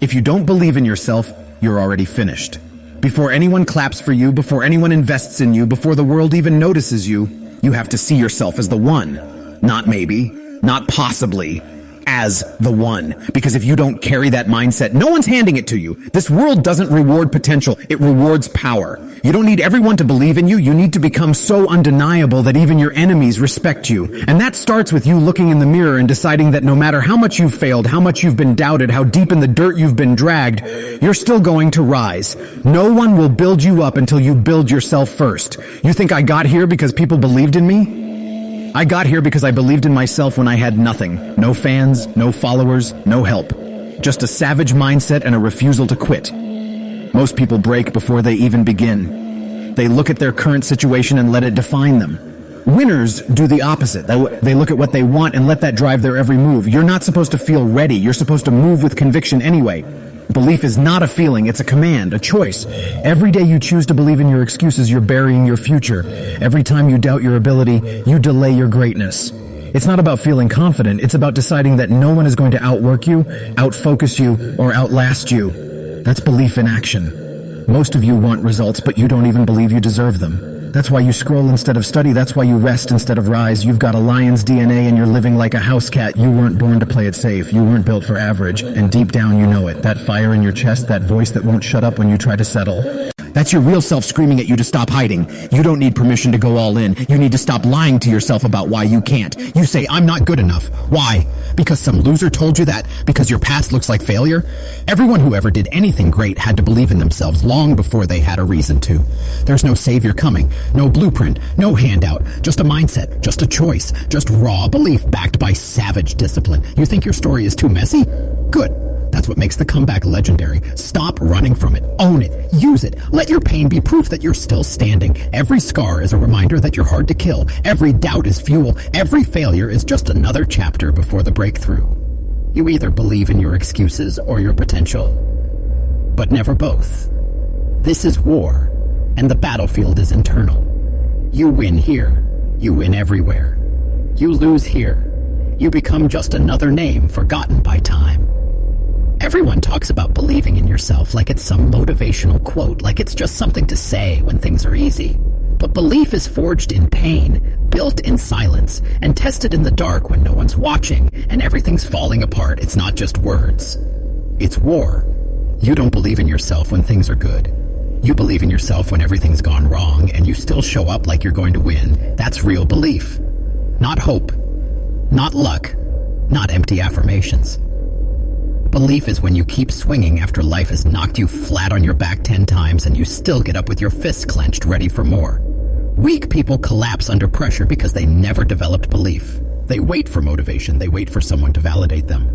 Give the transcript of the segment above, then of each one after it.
If you don't believe in yourself, you're already finished. Before anyone claps for you, before anyone invests in you, before the world even notices you, you have to see yourself as the one. Not maybe, not possibly, as the one. Because if you don't carry that mindset, no one's handing it to you. This world doesn't reward potential, it rewards power. You don't need everyone to believe in you, you need to become so undeniable that even your enemies respect you. And that starts with you looking in the mirror and deciding that no matter how much you've failed, how much you've been doubted, how deep in the dirt you've been dragged, you're still going to rise. No one will build you up until you build yourself first. You think I got here because people believed in me? I got here because I believed in myself when I had nothing. No fans, no followers, no help. Just a savage mindset and a refusal to quit. Most people break before they even begin. They look at their current situation and let it define them. Winners do the opposite. They look at what they want and let that drive their every move. You're not supposed to feel ready. You're supposed to move with conviction anyway. Belief is not a feeling, it's a command, a choice. Every day you choose to believe in your excuses, you're burying your future. Every time you doubt your ability, you delay your greatness. It's not about feeling confident, it's about deciding that no one is going to outwork you, outfocus you, or outlast you. That's belief in action. Most of you want results, but you don't even believe you deserve them. That's why you scroll instead of study. That's why you rest instead of rise. You've got a lion's DNA and you're living like a house cat. You weren't born to play it safe. You weren't built for average. And deep down you know it. That fire in your chest, that voice that won't shut up when you try to settle. That's your real self screaming at you to stop hiding. You don't need permission to go all in. You need to stop lying to yourself about why you can't. You say, I'm not good enough. Why? Because some loser told you that? Because your past looks like failure? Everyone who ever did anything great had to believe in themselves long before they had a reason to. There's no savior coming, no blueprint, no handout, just a mindset, just a choice, just raw belief backed by savage discipline. You think your story is too messy? Good. That's what makes the comeback legendary. Stop running from it. Own it. Use it. Let your pain be proof that you're still standing. Every scar is a reminder that you're hard to kill. Every doubt is fuel. Every failure is just another chapter before the breakthrough. You either believe in your excuses or your potential, but never both. This is war, and the battlefield is internal. You win here. You win everywhere. You lose here. You become just another name forgotten by time. Everyone talks about believing in yourself like it's some motivational quote, like it's just something to say when things are easy. But belief is forged in pain, built in silence, and tested in the dark when no one's watching and everything's falling apart. It's not just words. It's war. You don't believe in yourself when things are good. You believe in yourself when everything's gone wrong and you still show up like you're going to win. That's real belief. Not hope. Not luck. Not empty affirmations. Belief is when you keep swinging after life has knocked you flat on your back 10 times and you still get up with your fists clenched ready for more. Weak people collapse under pressure because they never developed belief. They wait for motivation, they wait for someone to validate them.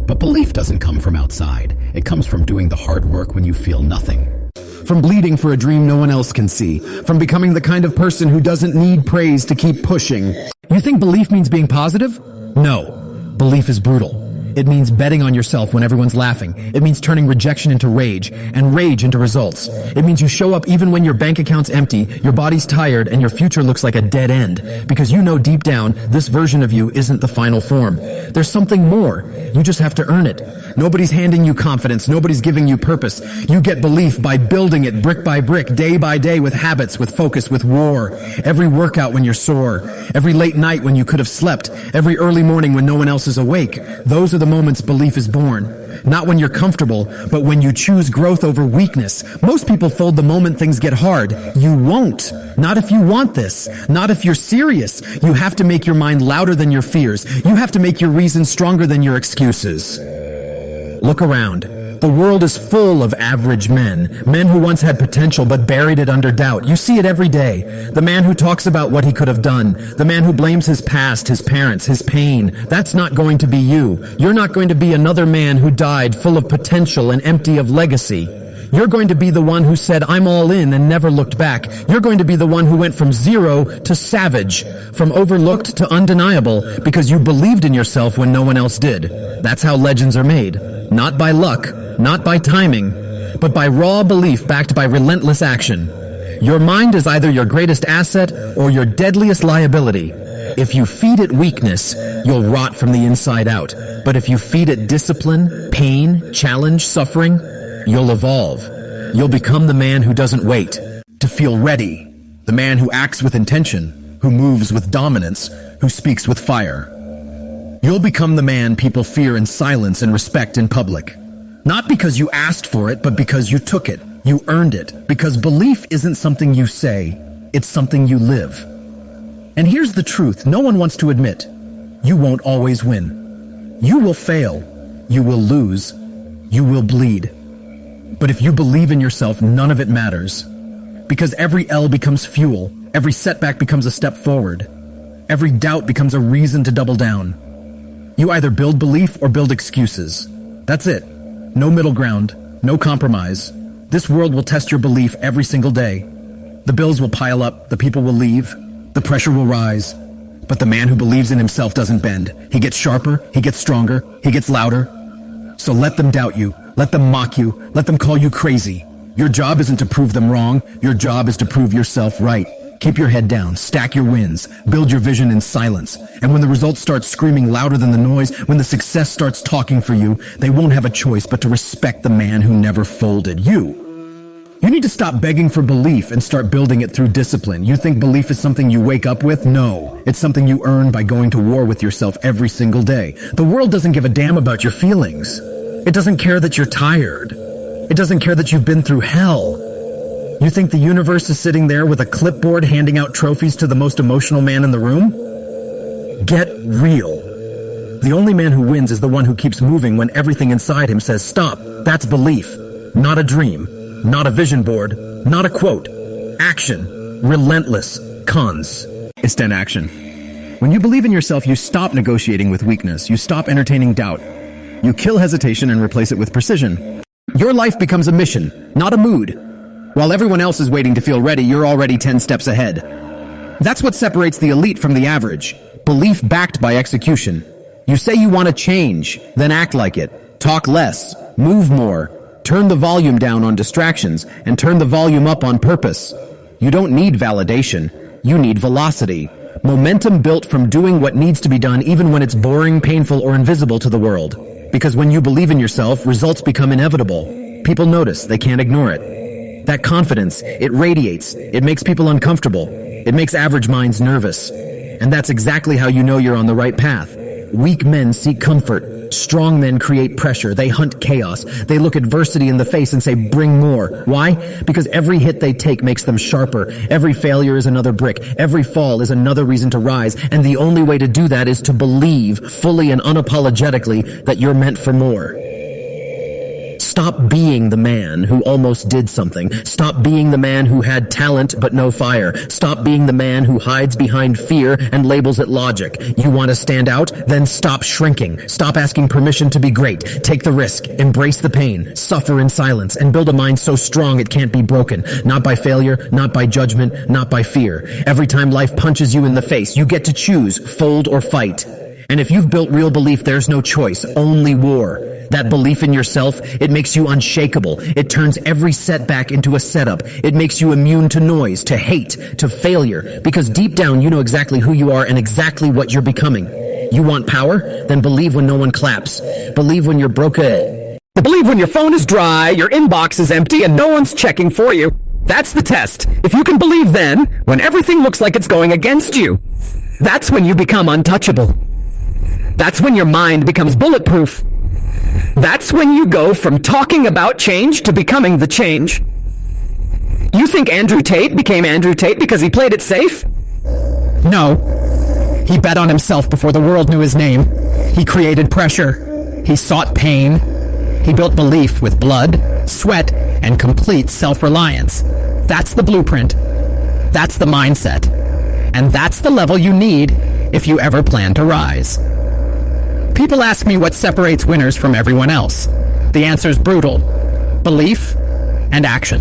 But belief doesn't come from outside. It comes from doing the hard work when you feel nothing. From bleeding for a dream no one else can see. From becoming the kind of person who doesn't need praise to keep pushing. You think belief means being positive? No. Belief is brutal. It means betting on yourself when everyone's laughing. It means turning rejection into rage, and rage into results. It means you show up even when your bank account's empty, your body's tired, and your future looks like a dead end. Because you know deep down, this version of you isn't the final form. There's something more. You just have to earn it. Nobody's handing you confidence. Nobody's giving you purpose. You get belief by building it brick by brick, day by day, with habits, with focus, with war. Every workout when you're sore. Every late night when you could have slept. Every early morning when no one else is awake. Those are the moments belief is born. Not when you're comfortable, but when you choose growth over weakness. Most people fold the moment things get hard. You won't. Not if you want this. Not if you're serious. You have to make your mind louder than your fears. You have to make your reasons stronger than your excuses. Look around. The world is full of average men. Men who once had potential but buried it under doubt. You see it every day. The man who talks about what he could have done. The man who blames his past, his parents, his pain. That's not going to be you. You're not going to be another man who died full of potential and empty of legacy. You're going to be the one who said, I'm all in and never looked back. You're going to be the one who went from zero to savage, from overlooked to undeniable, because you believed in yourself when no one else did. That's how legends are made. Not by luck, not by timing, but by raw belief backed by relentless action. Your mind is either your greatest asset or your deadliest liability. If you feed it weakness, you'll rot from the inside out. But if you feed it discipline, pain, challenge, suffering, you'll evolve. You'll become the man who doesn't wait to feel ready, the man who acts with intention, who moves with dominance, who speaks with fire. You'll become the man people fear in silence and respect in public. Not because you asked for it, but because you took it. You earned it. Because belief isn't something you say, it's something you live. And here's the truth no one wants to admit. You won't always win. You will fail. You will lose. You will bleed. But if you believe in yourself, none of it matters. Because every L becomes fuel. Every setback becomes a step forward. Every doubt becomes a reason to double down. You either build belief or build excuses. That's it. No middle ground. No compromise. This world will test your belief every single day. The bills will pile up. The people will leave. The pressure will rise. But the man who believes in himself doesn't bend. He gets sharper. He gets stronger. He gets louder. So let them doubt you. Let them mock you. Let them call you crazy. Your job isn't to prove them wrong. Your job is to prove yourself right. Keep your head down, stack your wins, build your vision in silence. And when the results start screaming louder than the noise, when the success starts talking for you, they won't have a choice but to respect the man who never folded. You need to stop begging for belief and start building it through discipline. You think belief is something you wake up with? No. It's something you earn by going to war with yourself every single day. The world doesn't give a damn about your feelings. It doesn't care that you're tired. It doesn't care that you've been through hell. You think the universe is sitting there with a clipboard handing out trophies to the most emotional man in the room? Get real. The only man who wins is the one who keeps moving when everything inside him says stop. That's belief. Not a dream. Not a vision board. Not a quote. Action. Relentless. Consistent action. When you believe in yourself, you stop negotiating with weakness. You stop entertaining doubt. You kill hesitation and replace it with precision. Your life becomes a mission, not a mood. While everyone else is waiting to feel ready, you're already 10 steps ahead. That's what separates the elite from the average. Belief backed by execution. You say you want to change, then act like it. Talk less, move more, turn the volume down on distractions, and turn the volume up on purpose. You don't need validation. You need velocity. Momentum built from doing what needs to be done even when it's boring, painful, or invisible to the world. Because when you believe in yourself, results become inevitable. People notice, they can't ignore it. That confidence, it radiates. It makes people uncomfortable. It makes average minds nervous. And that's exactly how you know you're on the right path. Weak men seek comfort. Strong men create pressure. They hunt chaos. They look adversity in the face and say, bring more. Why? Because every hit they take makes them sharper. Every failure is another brick. Every fall is another reason to rise. And the only way to do that is to believe fully and unapologetically that you're meant for more. Stop being the man who almost did something. Stop being the man who had talent but no fire. Stop being the man who hides behind fear and labels it logic. You want to stand out? Then stop shrinking. Stop asking permission to be great. Take the risk. Embrace the pain. Suffer in silence and build a mind so strong it can't be broken. Not by failure, not by judgment, not by fear. Every time life punches you in the face, you get to choose, fold or fight. And if you've built real belief, there's no choice, only war. That belief in yourself, it makes you unshakable. It turns every setback into a setup. It makes you immune to noise, to hate, to failure. Because deep down, you know exactly who you are and exactly what you're becoming. You want power? Then believe when no one claps. Believe when you're broken. Believe when your phone is dry, your inbox is empty, and no one's checking for you. That's the test. If you can believe then, when everything looks like it's going against you, that's when you become untouchable. That's when your mind becomes bulletproof. That's when you go from talking about change to becoming the change. You think Andrew Tate became Andrew Tate because he played it safe? No. He bet on himself before the world knew his name. He created pressure. He sought pain. He built belief with blood, sweat, and complete self-reliance. That's the blueprint. That's the mindset. And that's the level you need if you ever plan to rise. People ask me what separates winners from everyone else. The answer's brutal. Belief and action.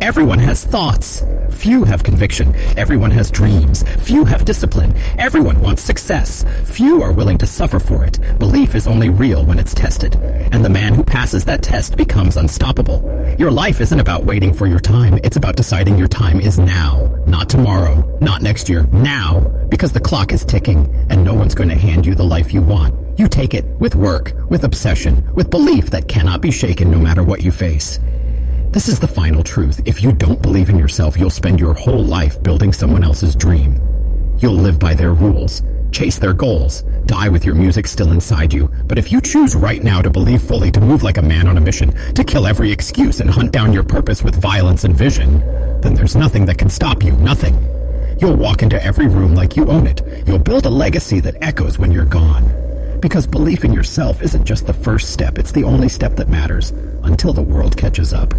Everyone has thoughts. Few have conviction. Everyone has dreams. Few have discipline. Everyone wants success. Few are willing to suffer for it. Belief is only real when it's tested. And the man who passes that test becomes unstoppable. Your life isn't about waiting for your time. It's about deciding your time is now. Not tomorrow. Not next year. Now. Because the clock is ticking and no one's going to hand you the life you want. You take it with work, with obsession, with belief that cannot be shaken no matter what you face. This is the final truth. If you don't believe in yourself, you'll spend your whole life building someone else's dream. You'll live by their rules, chase their goals, die with your music still inside you. But if you choose right now to believe fully, to move like a man on a mission, to kill every excuse and hunt down your purpose with violence and vision, then there's nothing that can stop you, nothing. You'll walk into every room like you own it. You'll build a legacy that echoes when you're gone. Because belief in yourself isn't just the first step, it's the only step that matters, until the world catches up.